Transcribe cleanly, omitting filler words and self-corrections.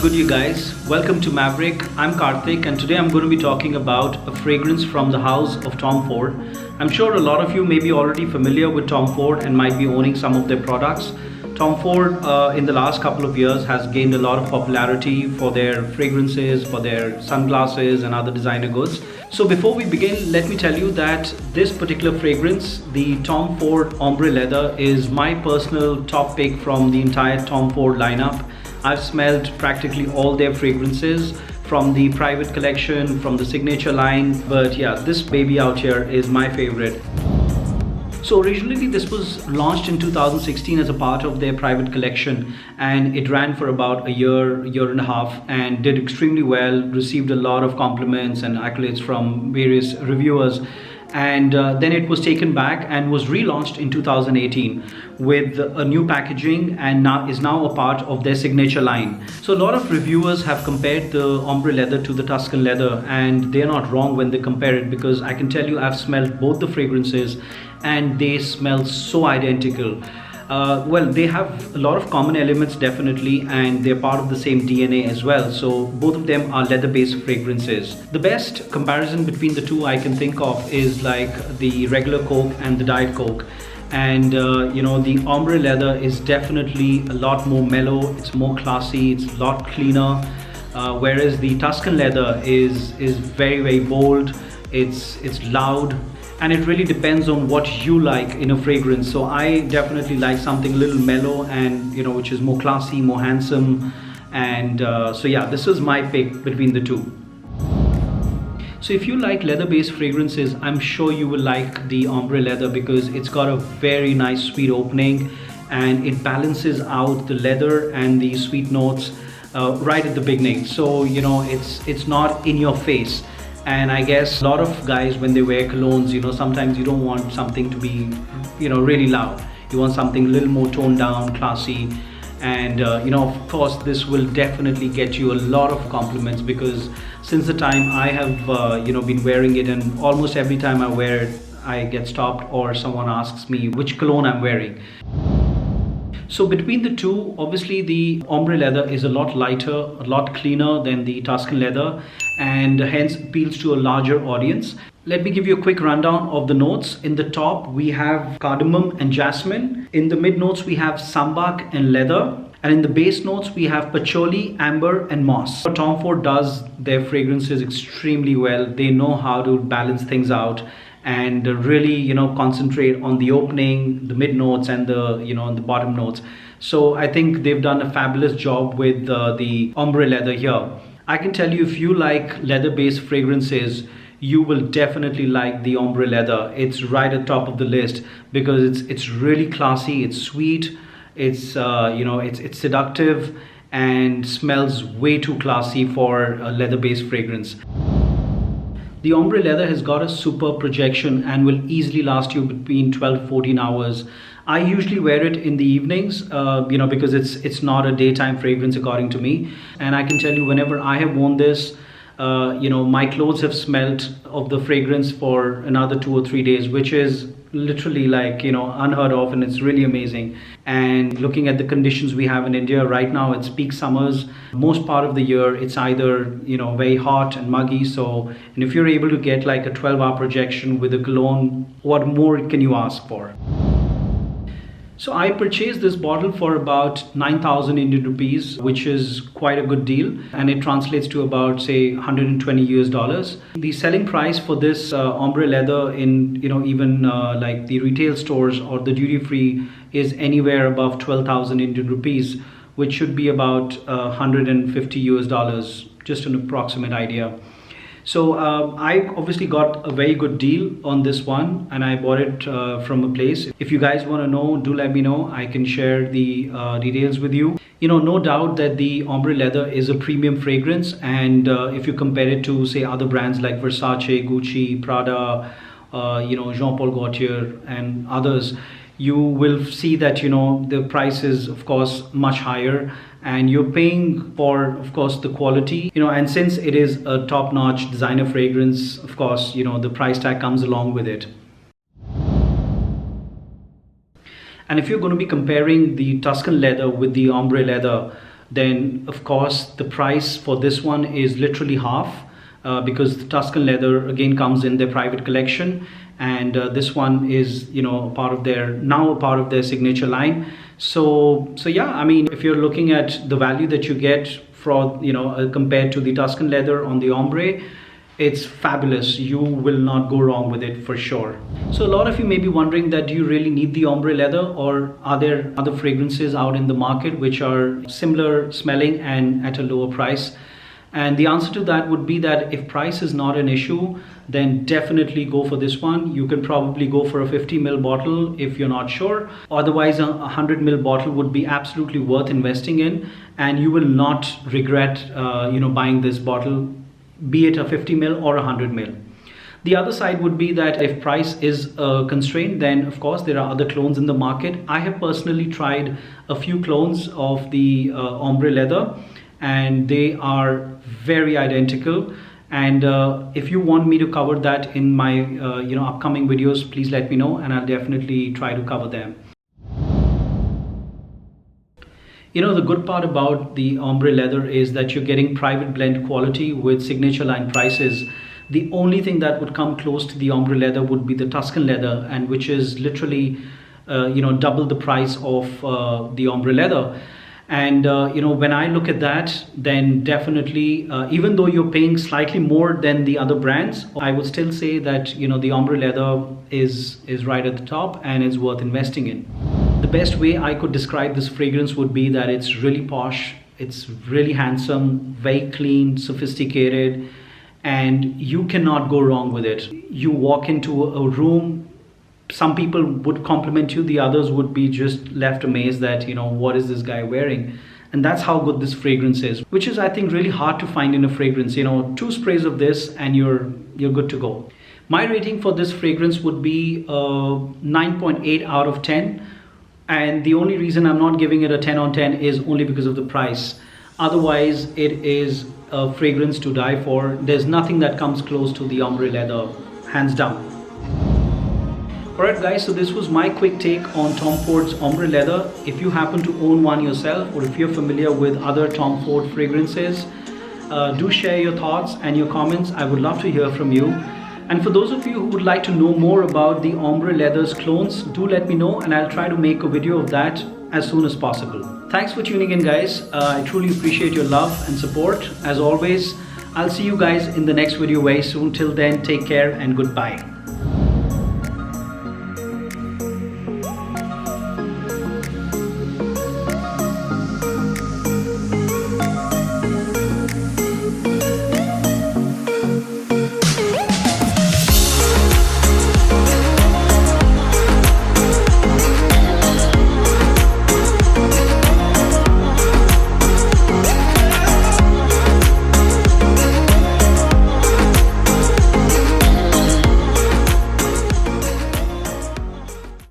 good, you guys? Welcome to Maverick. I'm Karthik, and today I'm going to be talking about a fragrance from the house of Tom Ford. I'm sure a lot of you may be already familiar with Tom Ford and might be owning some of their products. Tom Ford in the last couple of years has gained a lot of popularity for their fragrances, for their sunglasses and other designer goods. So before we begin, let me tell you that this particular fragrance, the Tom Ford Ombre Leather, is my personal top pick from the entire Tom Ford lineup. I've smelled practically all their fragrances from the private collection, from the signature line, but yeah, this baby out here is my favorite. So originally this was launched in 2016 as a part of their private collection, and it ran for about a year and a half and did extremely well, received a lot of compliments and accolades from various reviewers. And then it was taken back and was relaunched in 2018 with a new packaging, and now is a part of their signature line. So a lot of reviewers have compared the Ombre Leather to the Tuscan Leather, and they're not wrong when they compare it, because I can tell you I've smelled both the fragrances and they smell so identical. Well, they have a lot of common elements definitely, and they're part of the same DNA as well. So both of them are leather-based fragrances. The best comparison between the two I can think of is like the regular Coke and the Diet Coke. And the Ombre Leather is definitely a lot more mellow, it's more classy, it's a lot cleaner. Whereas the Tuscan Leather is very bold, it's loud. And it really depends on what you like in a fragrance. So I definitely like something a little mellow and which is more classy, more handsome. And so yeah, this is my pick between the two. So if you like leather-based fragrances, I'm sure you will like the Ombre Leather, because it's got a very nice sweet opening and it balances out the leather and the sweet notes right at the beginning. So it's not in your face. And I guess a lot of guys, when they wear colognes, sometimes you don't want something to be, really loud. You want something a little more toned down, classy. And, of course, this will definitely get you a lot of compliments, because since the time I have, been wearing it, and almost every time I wear it, I get stopped or someone asks me which cologne I'm wearing. So between the two, obviously the Ombre Leather is a lot lighter, a lot cleaner than the Tuscan Leather, and hence appeals to a larger audience. Let me give you a quick rundown of the notes. In the top, we have cardamom and jasmine. In the mid notes, we have sambac and leather. And in the base notes, we have patchouli, amber, and moss. Tom Ford does their fragrances extremely well. They know how to balance things out and really concentrate on the opening, the mid notes, and the bottom notes. So I think they've done a fabulous job with the Ombre Leather here. I can tell you, if you like leather-based fragrances, you will definitely like the Ombre Leather. It's right at the top of the list, because it's really classy, it's sweet, it's it's seductive, and smells way too classy for a leather-based fragrance. The Ombre Leather has got a superb projection and will easily last you between 12 to 14 hours. I usually wear it in the evenings, because it's not a daytime fragrance according to me. And I can tell you, whenever I have worn this, my clothes have smelt of the fragrance for another 2 or 3 days, which is literally like unheard of, and it's really amazing. And looking at the conditions we have in India right now, it's peak summers. Most part of the year it's either very hot and muggy. So, and if you're able to get like a 12-hour projection with a cologne, what more can you ask for? So I purchased this bottle for about 9,000 Indian rupees, which is quite a good deal, and it translates to about, say, 120 US dollars. The selling price for this Ombre Leather in even like the retail stores or the duty free is anywhere above 12,000 Indian rupees, which should be about 150 US dollars, just an approximate idea. So I obviously got a very good deal on this one, and I bought it from a place. If you guys want to know, do let me know. I can share the details with you. No doubt that the Ombre Leather is a premium fragrance, and if you compare it to, say, other brands like Versace, Gucci, Prada, Jean Paul Gaultier and others, you will see that the price is of course much higher, and you're paying for, of course, the quality, and since it is a top-notch designer fragrance, of course, the price tag comes along with it. And if you're going to be comparing the Tuscan Leather with the Ombre Leather, then of course the price for this one is literally half, because the Tuscan leather again comes in their private collection, and this one is, you know, part of their signature line. So yeah, I mean, if you're looking at the value that you get for, you know, compared to the Tuscan leather on the ombre, it's fabulous. You will not go wrong with it for sure. So a lot of you may be wondering that do you really need the ombre leather, or are there other fragrances out in the market which are similar smelling and at a lower price? And the answer to that would be that if price is not an issue, then definitely go for this one. You can probably go for a 50 ml bottle if you're not sure. Otherwise, a 100 ml bottle would be absolutely worth investing in, and you will not regret, buying this bottle, be it a 50 ml or a 100 ml. The other side would be that if price is a constraint, then of course there are other clones in the market. I have personally tried a few clones of the ombre leather, and they are very identical. And if you want me to cover that in my upcoming videos, please let me know, and I'll definitely try to cover them. You know, the good part about the ombre leather is that you're getting private blend quality with signature line prices. The only thing that would come close to the ombre leather would be the Tuscan leather, and which is literally double the price of the ombre leather. And when I look at that, then definitely, even though you're paying slightly more than the other brands, I would still say that, you know, the ombre leather is right at the top and is worth investing in. The best way I could describe this fragrance would be that it's really posh, it's really handsome, very clean, sophisticated, and you cannot go wrong with it. You walk into a room, some people would compliment you, the others would be just left amazed that, you know, what is this guy wearing? And that's how good this fragrance is, which is, I think, really hard to find in a fragrance. You know, 2 sprays of this and you're good to go. My rating for this fragrance would be 9.8 out of 10. And the only reason I'm not giving it a 10 on 10 is only because of the price. Otherwise, it is a fragrance to die for. There's nothing that comes close to the ombre leather, hands down. Alright guys, so this was my quick take on Tom Ford's ombre leather. If you happen to own one yourself, or if you're familiar with other Tom Ford fragrances, do share your thoughts and your comments. I would love to hear from you. And for those of you who would like to know more about the ombre leather's clones, do let me know, and I'll try to make a video of that as soon as possible. Thanks for tuning in, guys. I truly appreciate your love and support. As always, I'll see you guys in the next video very soon. Till then, take care and goodbye.